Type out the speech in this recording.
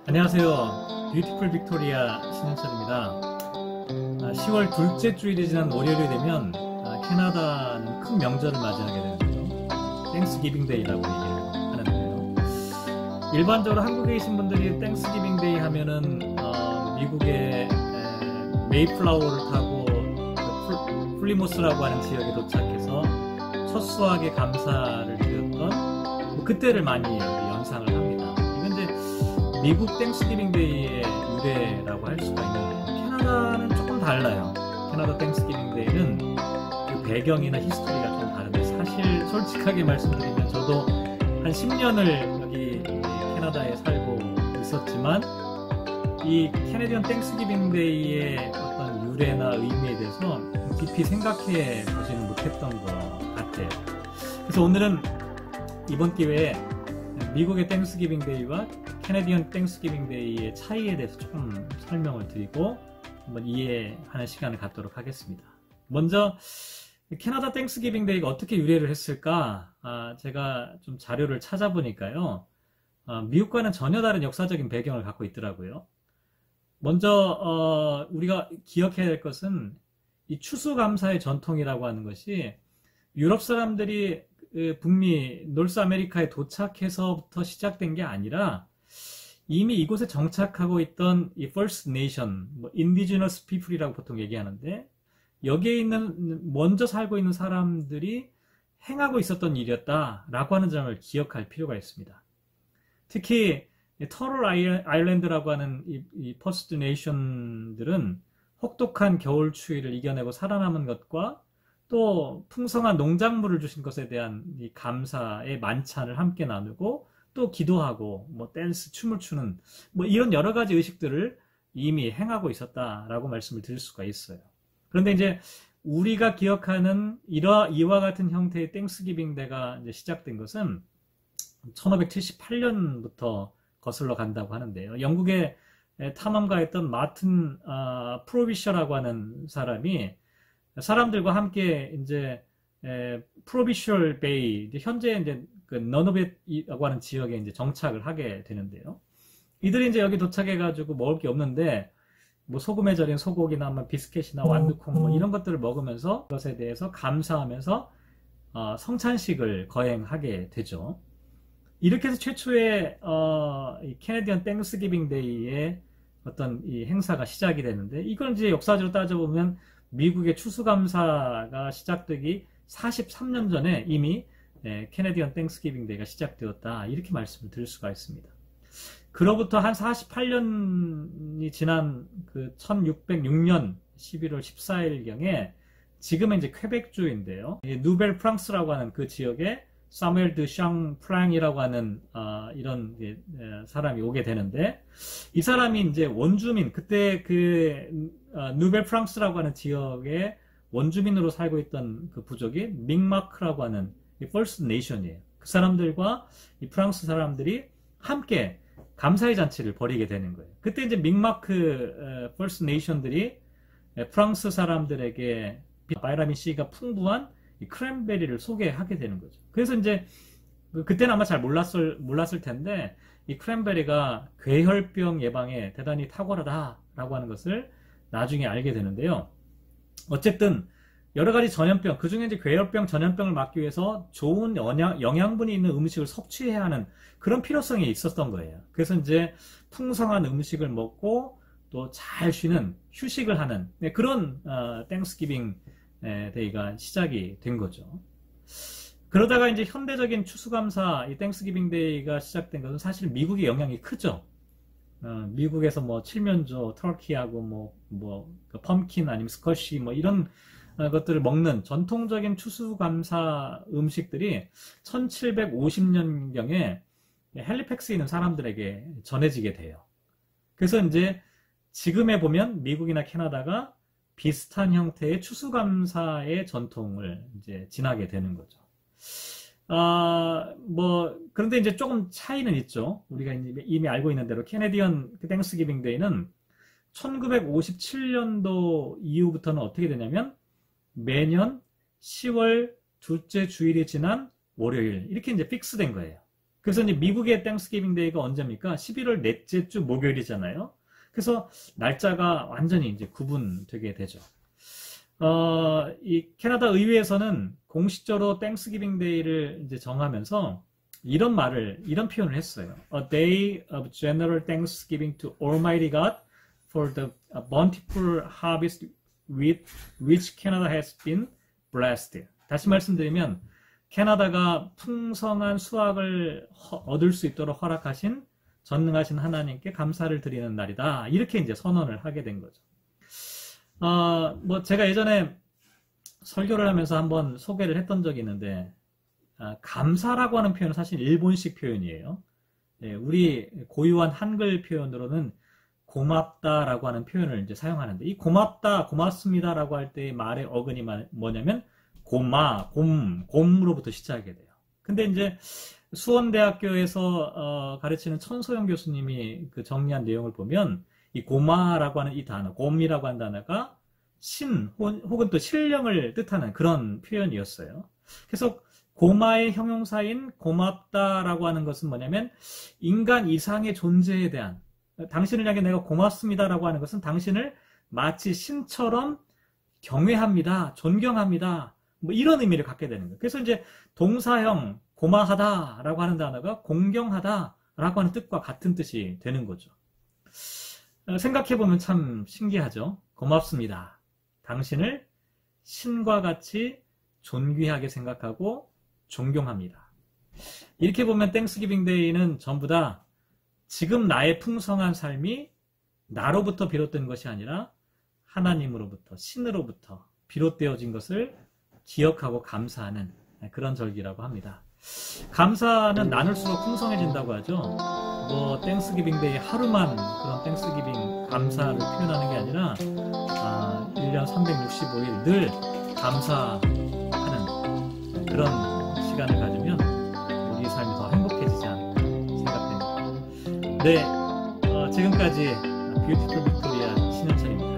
안녕하세요. 뷰티풀 빅토리아 신현철입니다. 10월 둘째 주일이 지난 월요일이 되면 캐나다는 큰 명절을 맞이하게 되는데요. 땡스기빙 데이라고 얘기를 하는데요. 일반적으로 한국에 계신 분들이 땡스기빙 데이 하면은 미국의 메이플라워를 타고 플리모스라고 하는 지역에 도착해서 첫 수확에 감사를 드렸던 그때를 많이 연상을 합니다. 이건 이제 미국 땡스기빙 데이의 유래라고 할 수가 있는데 캐나다는 조금 달라요. 캐나다 땡스기빙 데이는 그 배경이나 히스토리가 좀 다른데 사실 솔직하게 말씀드리면 저도 한 10년을 여기 캐나다에 살고 있었지만 이 캐네디언 땡스기빙 데이의 어떤 유래나 의미에 대해서 깊이 생각해 보지는 못했던 것 같아요. 그래서 오늘은 이번 기회에 미국의 땡스기빙 데이와 캐네디언 땡스기빙 데이의 차이에 대해서 조금 설명을 드리고 한번 이해하는 시간을 갖도록 하겠습니다. 먼저 캐나다 땡스기빙 데이가 어떻게 유래를 했을까? 제가 좀 자료를 찾아보니까요. 미국과는 전혀 다른 역사적인 배경을 갖고 있더라고요. 먼저 우리가 기억해야 될 것은 이 추수감사의 전통이라고 하는 것이 유럽 사람들이 북미 노스 아메리카에 도착해서부터 시작된 게 아니라 이미 이곳에 정착하고 있던 이 First Nation, Indigenous People이라고 보통 얘기하는데 여기에 있는 먼저 살고 있는 사람들이 행하고 있었던 일이었다라고 하는 점을 기억할 필요가 있습니다. 특히 터럴 아일랜드라고 하는 이 퍼스트 네이션들은 혹독한 겨울 추위를 이겨내고 살아남은 것과 또 풍성한 농작물을 주신 것에 대한 이 감사의 만찬을 함께 나누고 또 기도하고 댄스, 춤을 추는 이런 여러 가지 의식들을 이미 행하고 있었다라고 말씀을 드릴 수가 있어요. 그런데 이제 우리가 기억하는 이와 같은 형태의 땡스기빙 데이가 이제 시작된 것은 1578년부터 거슬러 간다고 하는데요. 영국의 탐험가였던 마틴 프로비셔라고 하는 사람이 사람들과 함께 이제 프로비셜 베이, 현재 이제 그 너너벳이라고 하는 지역에 이제 정착을 하게 되는데요. 이들이 이제 여기 도착해가지고 먹을 게 없는데 소금에 절인 소고기나 비스켓이나 완두콩 이런 것들을 먹으면서 그것에 대해서 감사하면서 성찬식을 거행하게 되죠. 이렇게 해서 최초의 이 캐네디언 땡스기빙 데이의 어떤 이 행사가 시작이 되는데 이걸 이제 역사적으로 따져보면 미국의 추수감사가 시작되기 43년 전에 이미 캐네디언 땡스기빙 데이가 시작되었다 이렇게 말씀을 드릴 수가 있습니다. 그로부터 한 48년이 지난 그 1606년 11월 14일경에 지금은 이제 퀘벡주인데요. 누벨 프랑스라고 하는 그 지역에 사무엘 드 샹프랑이라고 하는 이런 사람이 오게 되는데 이 사람이 이제 원주민 그때 그 누벨 프랑스라고 하는 지역의 원주민으로 살고 있던 그 부족이 믹마크라고 하는 이 퍼스트 네이션이에요. 그 사람들과 이 프랑스 사람들이 함께 감사의 잔치를 벌이게 되는 거예요. 그때 이제 믹마크 퍼스트 네이션들이 프랑스 사람들에게 바이타민 C가 풍부한 이 크랜베리를 소개하게 되는 거죠. 그래서 이제 그때는 아마 잘 몰랐을 텐데 이 크랜베리가 괴혈병 예방에 대단히 탁월하다라고 하는 것을 나중에 알게 되는데요. 어쨌든 여러 가지 전염병, 그 중에 이제 괴혈병, 전염병을 막기 위해서 좋은 영양분이 있는 음식을 섭취해야 하는 그런 필요성이 있었던 거예요. 그래서 이제 풍성한 음식을 먹고 또 잘 쉬는 휴식을 하는 그런 땡스기빙 데이가 시작이 된 거죠. 그러다가 이제 현대적인 추수감사 이 땡스기빙 데이가 시작된 것은 사실 미국의 영향이 크죠. 미국에서 칠면조, 터키하고 그 펌킨 아니면 스쿼시 이런 것들을 먹는 전통적인 추수감사 음식들이 1750년경에 헬리팩스에 있는 사람들에게 전해지게 돼요. 그래서 이제 지금에 보면 미국이나 캐나다가 비슷한 형태의 추수감사의 전통을 이제 지나게 되는 거죠. 그런데 이제 조금 차이는 있죠. 우리가 이미 알고 있는 대로 캐네디언 땡스기빙 데이는 1957년도 이후부터는 어떻게 되냐면 매년 10월 둘째 주일이 지난 월요일 이렇게 이제 픽스된 거예요. 그래서 이제 미국의 땡스기빙 데이가 언제입니까? 11월 넷째 주 목요일이잖아요. 그래서 날짜가 완전히 이제 구분되게 되죠. 이 캐나다 의회에서는 공식적으로 땡스기빙 데이를 이제 정하면서 이런 표현을 했어요. A day of general thanksgiving to Almighty God for the bountiful harvest with which Canada has been blessed. 다시 말씀드리면 캐나다가 풍성한 수확을 얻을 수 있도록 허락하신 전능하신 하나님께 감사를 드리는 날이다. 이렇게 이제 선언을 하게 된 거죠. 뭐 제가 예전에 설교를 하면서 한번 소개를 했던 적이 있는데 감사라고 하는 표현은 사실 일본식 표현이에요. 예, 우리 고유한 한글 표현으로는 고맙다라고 하는 표현을 이제 사용하는데 이 고맙다, 고맙습니다라고 할 때의 말의 어근이 뭐냐면 곰으로부터 시작하게 돼요. 근데 이제 수원대학교에서 가르치는 천소영 교수님이 그 정리한 내용을 보면 이 고마라고 하는 이 단어, 곰이라고 하는 단어가 신 혹은 또 신령을 뜻하는 그런 표현이었어요. 그래서 고마의 형용사인 고맙다라고 하는 것은 뭐냐면 인간 이상의 존재에 대한 당신을 향해 내가 고맙습니다라고 하는 것은 당신을 마치 신처럼 경외합니다, 존경합니다, 뭐 이런 의미를 갖게 되는 거예요. 그래서 이제 동사형 고마하다라고 하는 단어가 공경하다라고 하는 뜻과 같은 뜻이 되는 거죠. 생각해보면 참 신기하죠. 고맙습니다. 당신을 신과 같이 존귀하게 생각하고 존경합니다. 이렇게 보면 땡스기빙 데이는 전부 다 지금 나의 풍성한 삶이 나로부터 비롯된 것이 아니라 하나님으로부터, 신으로부터 비롯되어진 것을 기억하고 감사하는 그런 절기라고 합니다. 감사는 나눌수록 풍성해진다고 하죠. 뭐 땡스기빙 데이 하루만 그런 땡스기빙 감사를 표현하는 게 아니라 1년 365일 늘 감사하는 그런 시간을 가지면 우리 삶이 더 행복해지지 않을까 생각됩니다. 네, 지금까지 뷰티풀 빅토리아 신현철입니다.